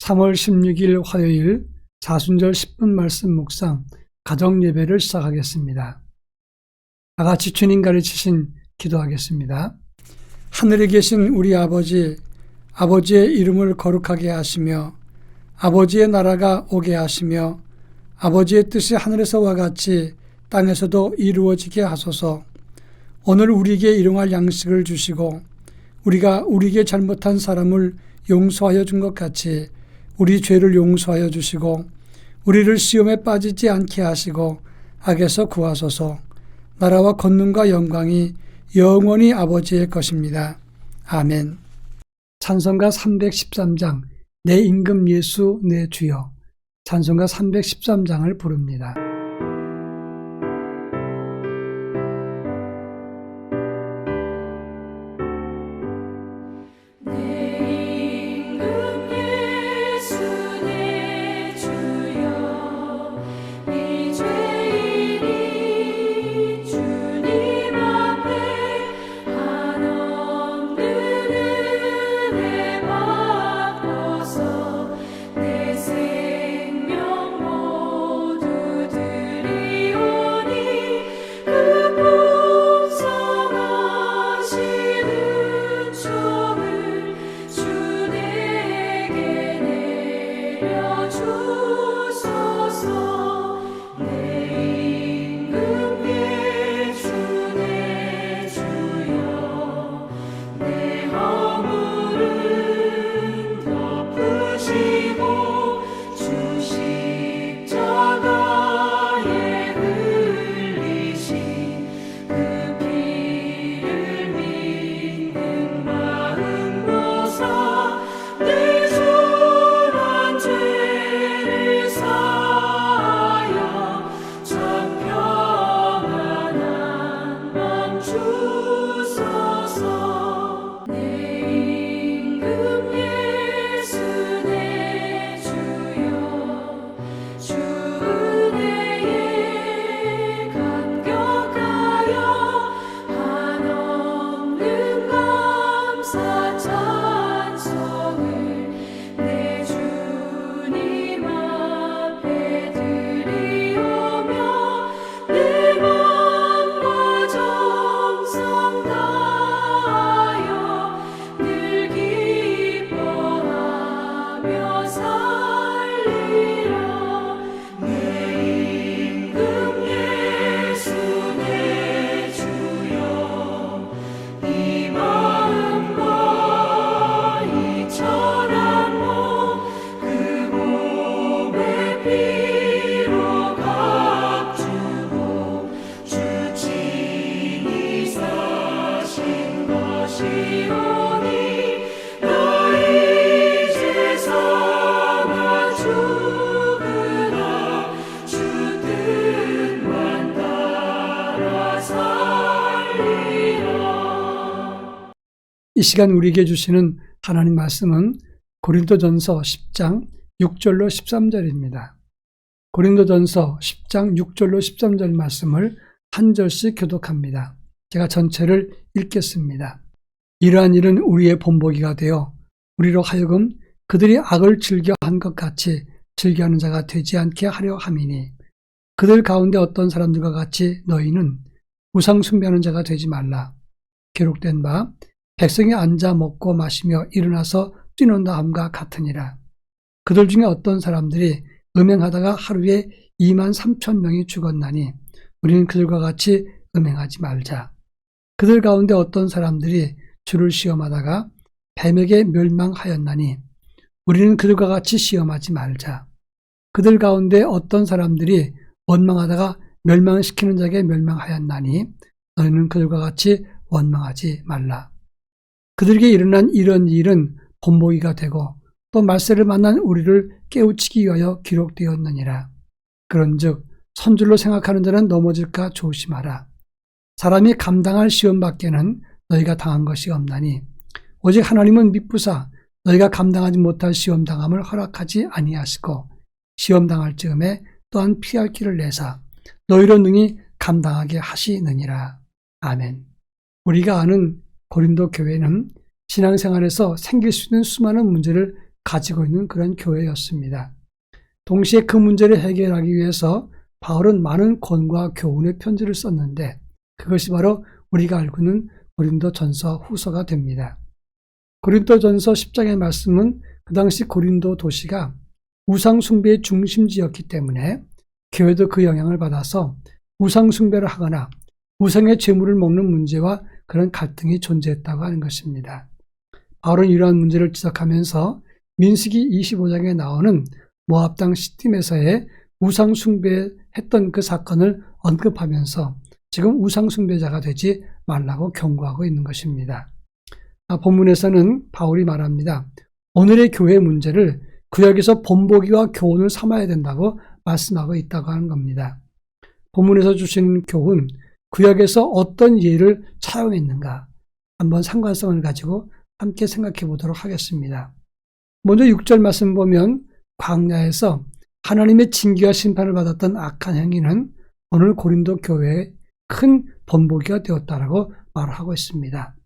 3월 16일 화요일 사순절 10분 말씀 묵상 가정 예배를 시작하겠습니다. 다 같이 주님 가르치신 기도하겠습니다. 하늘에 계신 우리 아버지, 아버지의 이름을 거룩하게 하시며 아버지의 나라가 오게 하시며 아버지의 뜻이 하늘에서와 같이 땅에서도 이루어지게 하소서. 오늘 우리에게 일용할 양식을 주시고 우리가 우리에게 잘못한 사람을 용서하여 준 것 같이 우리 죄를 용서하여 주시고 우리를 시험에 빠지지 않게 하시고 악에서 구하소서. 나라와 권능과 영광이 영원히 아버지의 것입니다. 아멘. 찬송가 313장 내 임금 예수 내 주여, 찬송가 313장을 부릅니다. 이 시간 우리에게 주시는 하나님 말씀은 고린도전서 10장 6절로 13절입니다. 고린도전서 10장 6절로 13절 말씀을 한 절씩 교독합니다. 제가 전체를 읽겠습니다. 이러한 일은 우리의 본보기가 되어 우리로 하여금 그들이 악을 즐겨한 것 같이 즐겨하는 자가 되지 않게 하려 함이니, 그들 가운데 어떤 사람들과 같이 너희는 우상 숭배하는 자가 되지 말라. 기록된 바 백성이 앉아 먹고 마시며 일어나서 뛰논다 함과 같으니라. 그들 중에 어떤 사람들이 음행하다가 하루에 23,000명이 죽었나니 우리는 그들과 같이 음행하지 말자. 그들 가운데 어떤 사람들이 주를 시험하다가 뱀에게 멸망하였나니 우리는 그들과 같이 시험하지 말자. 그들 가운데 어떤 사람들이 원망하다가 멸망시키는 자에게 멸망하였나니 너희는 그들과 같이 원망하지 말라. 그들에게 일어난 이런 일은 본보기가 되고 또 말세를 만난 우리를 깨우치기 위하여 기록되었느니라. 그런즉 선줄로 생각하는 자는 넘어질까 조심하라. 사람이 감당할 시험 밖에는 너희가 당한 것이 없나니 오직 하나님은 미쁘사 너희가 감당하지 못할 시험 당함을 허락하지 아니하시고 시험 당할 즈음에 또한 피할 길을 내사 너희로 능히 감당하게 하시느니라. 아멘. 우리가 아는 고린도 교회는 신앙생활에서 생길 수 있는 수많은 문제를 가지고 있는 그런 교회였습니다. 동시에 그 문제를 해결하기 위해서 바울은 많은 권고와 교훈의 편지를 썼는데 그것이 바로 우리가 알고 있는 고린도전서 후서가 됩니다. 고린도전서 10장의 말씀은 그 당시 고린도 도시가 우상숭배의 중심지였기 때문에 교회도 그 영향을 받아서 우상숭배를 하거나 우상의 제물을 먹는 문제와 그런 갈등이 존재했다고 하는 것입니다. 바울은 이러한 문제를 지적하면서 민수기 25장에 나오는 모압 땅 시딤에서의 우상숭배했던 그 사건을 언급하면서 지금 우상숭배자가 되지 말라고 경고하고 있는 것입니다. 본문에서는 바울이 말합니다. 오늘의 교회 문제를 구약에서 본보기와 교훈을 삼아야 된다고 말씀하고 있다고 하는 겁니다. 본문에서 주시는 교훈, 구약에서 어떤 예를 차용했는가 한번 상관성을 가지고 함께 생각해 보도록 하겠습니다. 먼저 6절 말씀 보면 광야에서 하나님의 징계와 심판을 받았던 악한 행위는 오늘 고린도 교회의 큰 본보기가 되었다라고 말하고 있습니다.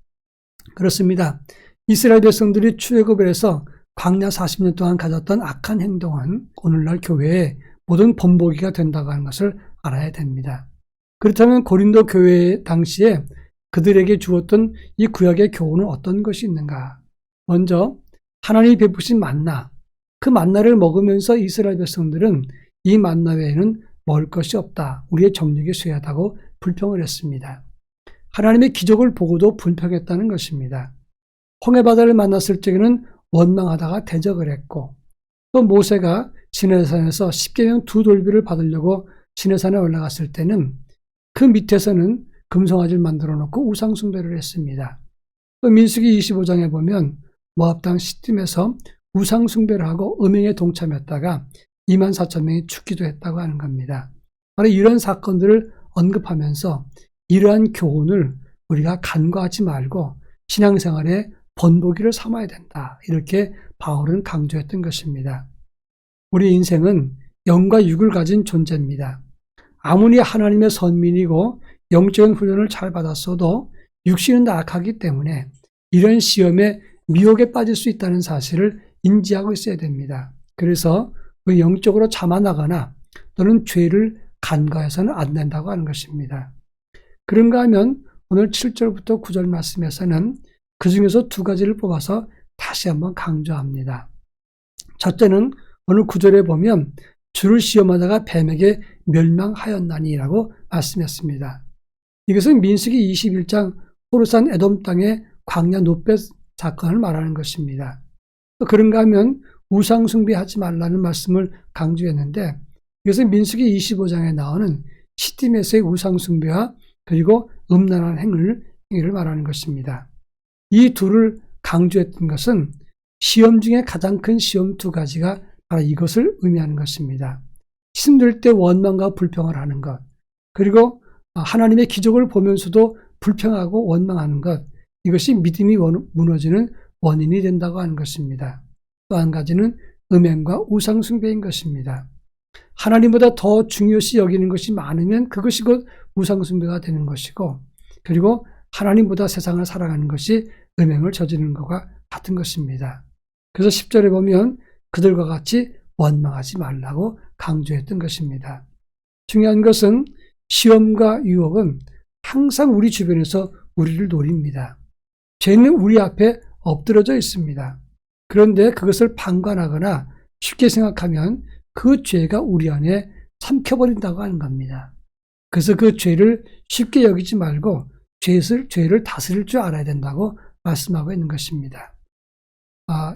그렇습니다. 이스라엘 백성들이 출애굽을 해서 광야 40년 동안 가졌던 악한 행동은 오늘날 교회의 모든 본보기가 된다고 하는 것을 알아야 됩니다. 그렇다면 고린도 교회 당시에 그들에게 주었던 이 구약의 교훈은 어떤 것이 있는가? 먼저 하나님이 베푸신 만나, 그 만나를 먹으면서 이스라엘 백성들은 이 만나 외에는 먹을 것이 없다. 우리의 정력이 쇠하다고 불평을 했습니다. 하나님의 기적을 보고도 불평했다는 것입니다. 홍해바다를 만났을 적에는 원망하다가 대적을 했고 또 모세가 시내산에서 십계명 두 돌비를 받으려고 시내산에 올라갔을 때는 그 밑에서는 금송아지를 만들어 놓고 우상숭배를 했습니다. 또 민수기 25장에 보면 모압 땅 시딤에서 우상숭배를 하고 음행에 동참했다가 24,000명이 죽기도 했다고 하는 겁니다. 바로 이런 사건들을 언급하면서 이러한 교훈을 우리가 간과하지 말고 신앙생활에 본보기를 삼아야 된다. 이렇게 바울은 강조했던 것입니다. 우리 인생은 영과 육을 가진 존재입니다. 아무리 하나님의 선민이고 영적인 훈련을 잘 받았어도 육신은 나약하기 때문에 이런 시험에 미혹에 빠질 수 있다는 사실을 인지하고 있어야 됩니다. 그래서 영적으로 자만하거나 또는 죄를 간과해서는 안 된다고 하는 것입니다. 그런가 하면 오늘 7절부터 9절 말씀에서는 그 중에서 두 가지를 뽑아서 다시 한번 강조합니다. 첫째는 오늘 9절에 보면 주를 시험하다가 뱀에게 멸망하였나니라고 말씀했습니다. 이것은 민수기 21장 호르산 에돔 땅의 광야 노벳 사건을 말하는 것입니다. 또 그런가 하면 우상숭배하지 말라는 말씀을 강조했는데 이것은 민수기 25장에 나오는 시딤에서의 우상숭배와 그리고 음란한 행위를 말하는 것입니다. 이 둘을 강조했던 것은 시험 중에 가장 큰 시험 두 가지가 바로 이것을 의미하는 것입니다. 힘들 때 원망과 불평을 하는 것, 그리고 하나님의 기적을 보면서도 불평하고 원망하는 것, 이것이 믿음이 무너지는 원인이 된다고 하는 것입니다. 또 한 가지는 음행과 우상숭배인 것입니다. 하나님보다 더 중요시 여기는 것이 많으면 그것이 곧 우상숭배가 되는 것이고, 그리고 하나님보다 세상을 사랑하는 것이 음행을 저지르는 것과 같은 것입니다. 그래서 10절에 보면 그들과 같이 원망하지 말라고 강조했던 것입니다. 중요한 것은 시험과 유혹은 항상 우리 주변에서 우리를 노립니다. 죄는 우리 앞에 엎드러져 있습니다. 그런데 그것을 방관하거나 쉽게 생각하면 그 죄가 우리 안에 삼켜버린다고 하는 겁니다. 그래서 그 죄를 쉽게 여기지 말고 죄를 다스릴 줄 알아야 된다고 말씀하고 있는 것입니다.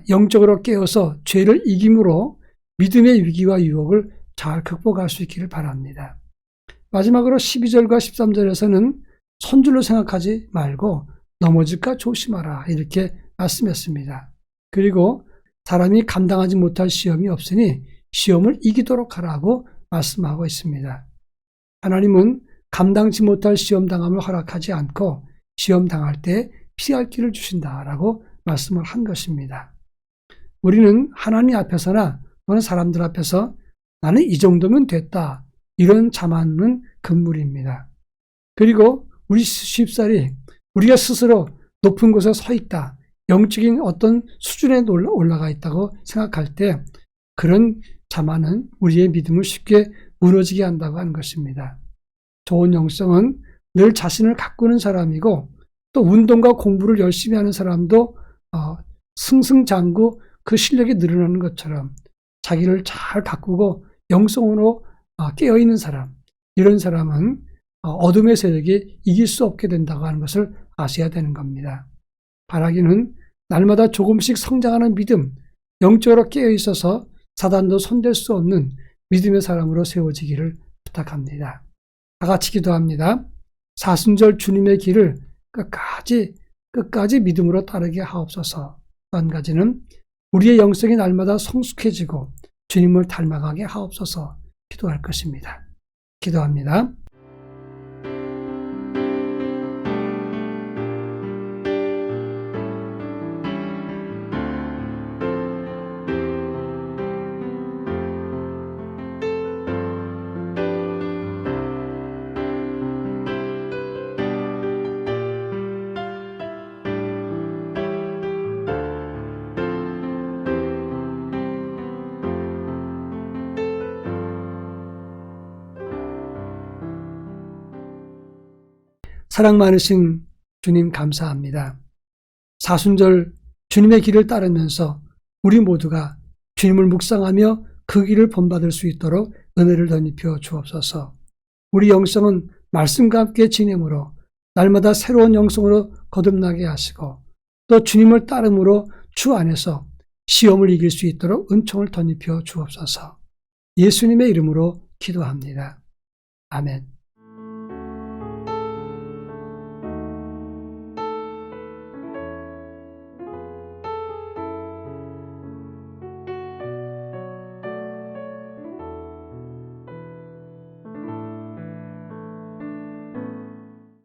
영적으로 깨어서 죄를 이김으로 믿음의 위기와 유혹을 잘 극복할 수 있기를 바랍니다. 마지막으로 12절과 13절에서는 손줄로 생각하지 말고 넘어질까 조심하라 이렇게 말씀했습니다. 그리고 사람이 감당하지 못할 시험이 없으니 시험을 이기도록 하라고 말씀하고 있습니다. 하나님은 감당치 못할 시험 당함을 허락하지 않고 시험 당할 때 피할 길을 주신다라고 말씀을 한 것입니다. 우리는 하나님 앞에서나 또는 사람들 앞에서 나는 이 정도면 됐다 이런 자만은 금물입니다. 그리고 우리 쉽사리 우리가 스스로 높은 곳에 서 있다 영적인 어떤 수준에 올라가 있다고 생각할 때 그런 자만은 우리의 믿음을 쉽게 무너지게 한다고 하는 것입니다. 좋은 영성은 늘 자신을 가꾸는 사람이고 또 운동과 공부를 열심히 하는 사람도 승승장구 그 실력이 늘어나는 것처럼 자기를 잘 가꾸고 영성으로 깨어있는 사람, 이런 사람은 어둠의 세력이 이길 수 없게 된다고 하는 것을 아셔야 되는 겁니다. 바라기는 날마다 조금씩 성장하는 믿음, 영적으로 깨어있어서 사단도 손댈 수 없는 믿음의 사람으로 세워지기를 부탁합니다. 다 같이 기도합니다. 사순절 주님의 길을 끝까지 믿음으로 따르게 하옵소서. 또 한 가지는 우리의 영성이 날마다 성숙해지고 주님을 닮아가게 하옵소서 기도할 것입니다. 기도합니다. 사랑 많으신 주님 감사합니다. 사순절 주님의 길을 따르면서 우리 모두가 주님을 묵상하며 그 길을 본받을 수 있도록 은혜를 덧입혀 주옵소서. 우리 영성은 말씀과 함께 지냄으로 날마다 새로운 영성으로 거듭나게 하시고 또 주님을 따름으로 주 안에서 시험을 이길 수 있도록 은총을 덧입혀 주옵소서. 예수님의 이름으로 기도합니다. 아멘.